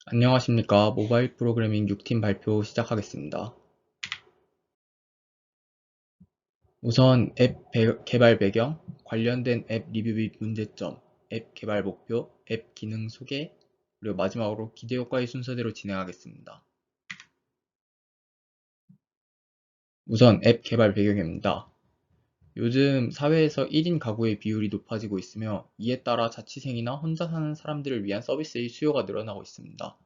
안녕하십니까. 모바일 프로그래밍 6팀 발표 시작하겠습니다. 우선 앱 개발 배경, 관련된 앱 리뷰 및 문제점, 앱 개발 목표, 앱 기능 소개, 그리고 마지막으로 기대 효과의 순서대로 진행하겠습니다. 우선 앱 개발 배경입니다. 요즘 사회에서 1인 가구의 비율이 높아지고 있으며 이에 따라 자취생이나 혼자 사는 사람들을 위한 서비스의 수요가 늘어나고 있습니다.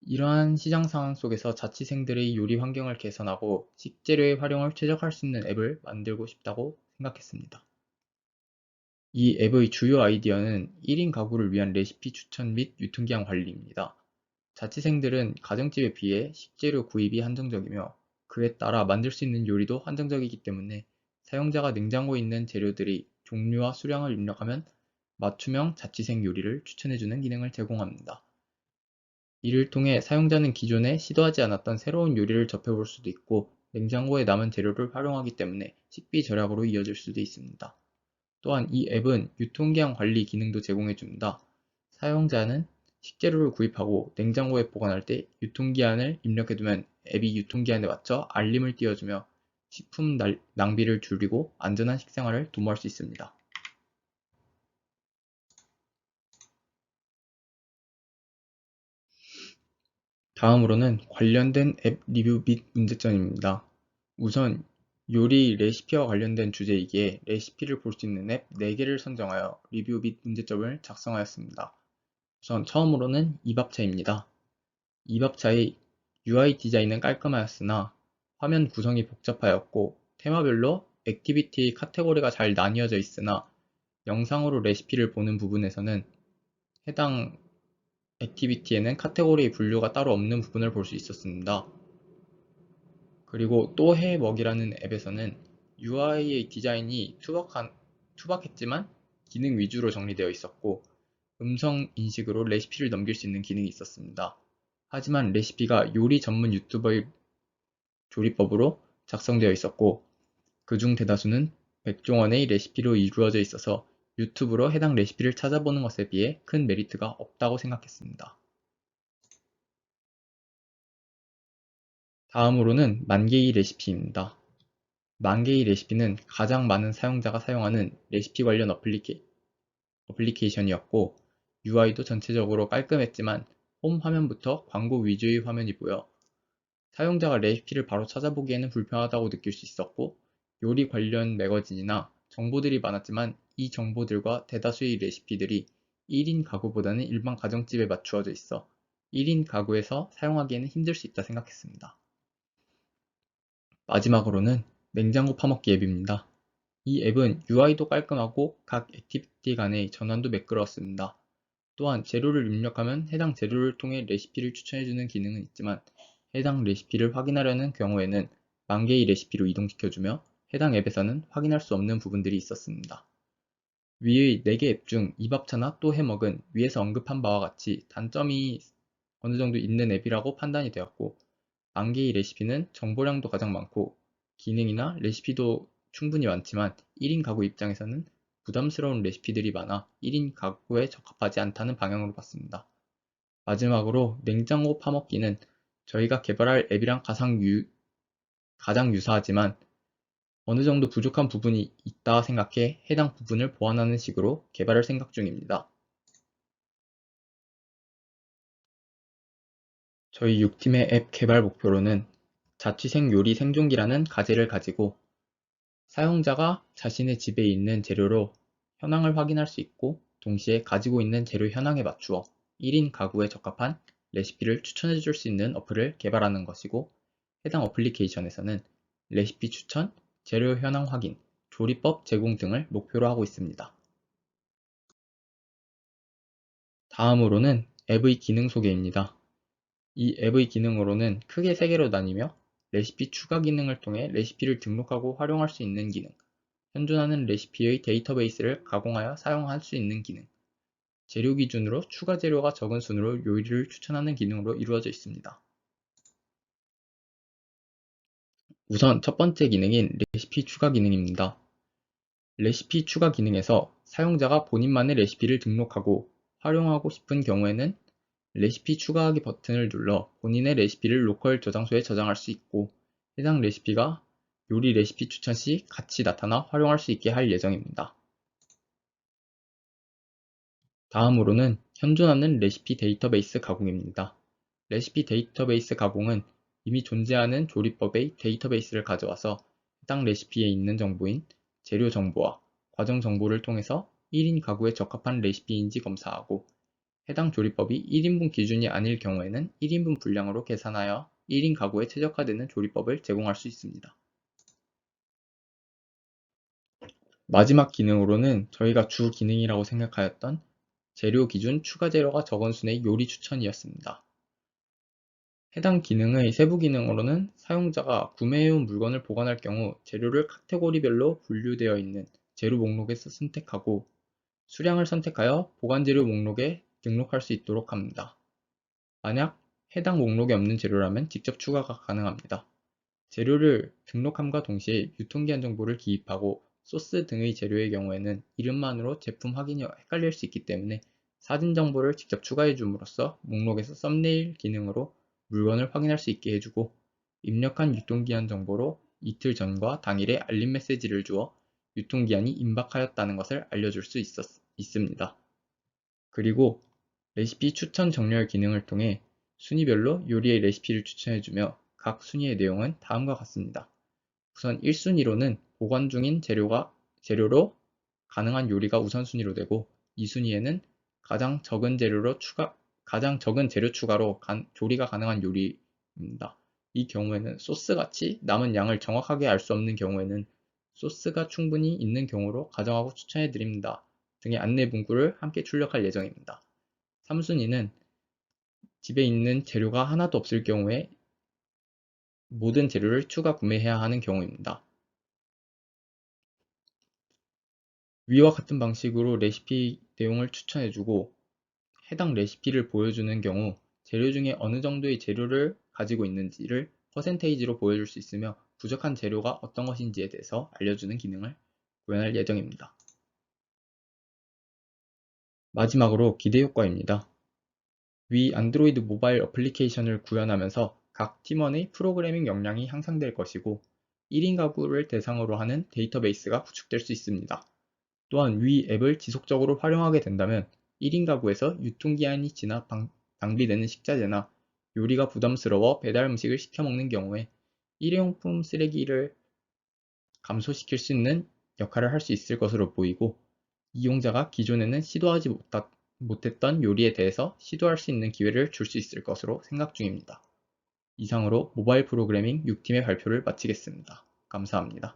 이러한 시장 상황 속에서 자취생들의 요리 환경을 개선하고 식재료의 활용을 최적화할 수 있는 앱을 만들고 싶다고 생각했습니다. 이 앱의 주요 아이디어는 1인 가구를 위한 레시피 추천 및 유통기한 관리입니다. 자취생들은 가정집에 비해 식재료 구입이 한정적이며 그에 따라 만들 수 있는 요리도 한정적이기 때문에 사용자가 냉장고에 있는 재료들의 종류와 수량을 입력하면 맞춤형 자취생 요리를 추천해주는 기능을 제공합니다. 이를 통해 사용자는 기존에 시도하지 않았던 새로운 요리를 접해볼 수도 있고 냉장고에 남은 재료를 활용하기 때문에 식비 절약으로 이어질 수도 있습니다. 또한 이 앱은 유통기한 관리 기능도 제공해줍니다. 사용자는 식재료를 구입하고 냉장고에 보관할 때 유통기한을 입력해두면 앱이 유통기한에 맞춰 알림을 띄워주며 식품 낭비를 줄이고 안전한 식생활을 도모할 수 있습니다. 다음으로는 관련된 앱 리뷰 및 문제점입니다. 우선 요리 레시피와 관련된 주제이기에 레시피를 볼 수 있는 앱 4개를 선정하여 리뷰 및 문제점을 작성하였습니다. 우선 처음으로는 이밥차입니다. 이밥차의 UI 디자인은 깔끔하였으나 화면 구성이 복잡하였고 테마별로 액티비티 카테고리가 잘 나뉘어져 있으나 영상으로 레시피를 보는 부분에서는 해당 액티비티에는 카테고리 분류가 따로 없는 부분을 볼 수 있었습니다. 그리고 또 해 먹이라는 앱에서는 UI의 디자인이 투박했지만 기능 위주로 정리되어 있었고 음성 인식으로 레시피를 넘길 수 있는 기능이 있었습니다. 하지만 레시피가 요리 전문 유튜버의 조리법으로 작성되어 있었고 그중 대다수는 백종원의 레시피로 이루어져 있어서 유튜브로 해당 레시피를 찾아보는 것에 비해 큰 메리트가 없다고 생각했습니다. 다음으로는 만개의 레시피입니다. 만개의 레시피는 가장 많은 사용자가 사용하는 레시피 관련 어플리케이션이었고 UI도 전체적으로 깔끔했지만 홈 화면부터 광고 위주의 화면이 보여 사용자가 레시피를 바로 찾아보기에는 불편하다고 느낄 수 있었고 요리 관련 매거진이나 정보들이 많았지만 이 정보들과 대다수의 레시피들이 1인 가구보다는 일반 가정집에 맞추어져 있어 1인 가구에서 사용하기에는 힘들 수 있다 생각했습니다. 마지막으로는 냉장고 파먹기 앱입니다. 이 앱은 UI도 깔끔하고 각 액티비티 간의 전환도 매끄러웠습니다. 또한 재료를 입력하면 해당 재료를 통해 레시피를 추천해주는 기능은 있지만 해당 레시피를 확인하려는 경우에는 만개의 레시피로 이동시켜주며 해당 앱에서는 확인할 수 없는 부분들이 있었습니다. 위의 4개 앱 중 이밥차나 또 해먹은 위에서 언급한 바와 같이 단점이 어느 정도 있는 앱이라고 판단이 되었고 만개의 레시피는 정보량도 가장 많고 기능이나 레시피도 충분히 많지만 1인 가구 입장에서는 부담스러운 레시피들이 많아 1인 가구에 적합하지 않다는 방향으로 봤습니다. 마지막으로 냉장고 파먹기는 저희가 개발할 앱이랑 가장 유사하지만 어느 정도 부족한 부분이 있다 생각해 해당 부분을 보완하는 식으로 개발을 생각 중입니다. 저희 6팀의 앱 개발 목표로는 자취생 요리 생존기라는 과제를 가지고 사용자가 자신의 집에 있는 재료로 현황을 확인할 수 있고 동시에 가지고 있는 재료 현황에 맞추어 1인 가구에 적합한 레시피를 추천해 줄 수 있는 어플을 개발하는 것이고 해당 어플리케이션에서는 레시피 추천, 재료 현황 확인, 조리법 제공 등을 목표로 하고 있습니다. 다음으로는 앱의 기능 소개입니다. 이 앱의 기능으로는 크게 3개로 나뉘며 레시피 추가 기능을 통해 레시피를 등록하고 활용할 수 있는 기능, 현존하는 레시피의 데이터베이스를 가공하여 사용할 수 있는 기능, 재료 기준으로 추가 재료가 적은 순으로 요리를 추천하는 기능으로 이루어져 있습니다. 우선 첫 번째 기능인 레시피 추가 기능입니다. 레시피 추가 기능에서 사용자가 본인만의 레시피를 등록하고 활용하고 싶은 경우에는 레시피 추가하기 버튼을 눌러 본인의 레시피를 로컬 저장소에 저장할 수 있고, 해당 레시피가 요리 레시피 추천 시 같이 나타나 활용할 수 있게 할 예정입니다. 다음으로는 현존하는 레시피 데이터베이스 가공입니다. 레시피 데이터베이스 가공은 이미 존재하는 조리법의 데이터베이스를 가져와서 해당 레시피에 있는 정보인 재료 정보와 과정 정보를 통해서 1인 가구에 적합한 레시피인지 검사하고, 해당 조리법이 1인분 기준이 아닐 경우에는 1인분 분량으로 계산하여 1인 가구에 최적화되는 조리법을 제공할 수 있습니다. 마지막 기능으로는 저희가 주 기능이라고 생각하였던 재료 기준 추가 재료가 적은 순의 요리 추천이었습니다. 해당 기능의 세부 기능으로는 사용자가 구매해온 물건을 보관할 경우 재료를 카테고리별로 분류되어 있는 재료 목록에서 선택하고, 수량을 선택하여 보관재료 목록에 등록할 수 있도록 합니다. 만약 해당 목록에 없는 재료라면 직접 추가가 가능합니다. 재료를 등록함과 동시에 유통기한 정보를 기입하고, 소스 등의 재료의 경우에는 이름만으로 제품 확인이 헷갈릴 수 있기 때문에 사진 정보를 직접 추가해 줌으로써 목록에서 썸네일 기능으로 물건을 확인할 수 있게 해주고, 입력한 유통기한 정보로 이틀 전과 당일에 알림 메시지를 주어 유통기한이 임박하였다는 것을 알려줄 수 있습니다. 그리고 레시피 추천 정렬 기능을 통해 순위별로 요리의 레시피를 추천해주며, 각 순위의 내용은 다음과 같습니다. 우선 1순위로는 보관 중인 재료로 가능한 요리가 우선순위로 되고, 2순위에는 가장 적은 재료 추가로 조리가 가능한 요리입니다. 이 경우에는 소스같이 남은 양을 정확하게 알 수 없는 경우에는 소스가 충분히 있는 경우로 가정하고 추천해 드립니다 등의 안내 문구를 함께 출력할 예정입니다. 3순위는 집에 있는 재료가 하나도 없을 경우에 모든 재료를 추가 구매해야 하는 경우입니다. 위와 같은 방식으로 레시피 내용을 추천해주고, 해당 레시피를 보여주는 경우 재료 중에 어느 정도의 재료를 가지고 있는지를 퍼센테이지로 보여줄 수 있으며, 부족한 재료가 어떤 것인지에 대해서 알려주는 기능을 구현할 예정입니다. 마지막으로 기대 효과입니다. 위 안드로이드 모바일 어플리케이션을 구현하면서 각 팀원의 프로그래밍 역량이 향상될 것이고, 1인 가구를 대상으로 하는 데이터베이스가 구축될 수 있습니다. 또한 위 앱을 지속적으로 활용하게 된다면 1인 가구에서 유통기한이 지나 낭비되는 식자재나 요리가 부담스러워 배달 음식을 시켜 먹는 경우에 일회용품 쓰레기를 감소시킬 수 있는 역할을 할 수 있을 것으로 보이고, 이용자가 기존에는 시도하지 못했던 요리에 대해서 시도할 수 있는 기회를 줄 수 있을 것으로 생각 중입니다. 이상으로 모바일 프로그래밍 6팀의 발표를 마치겠습니다. 감사합니다.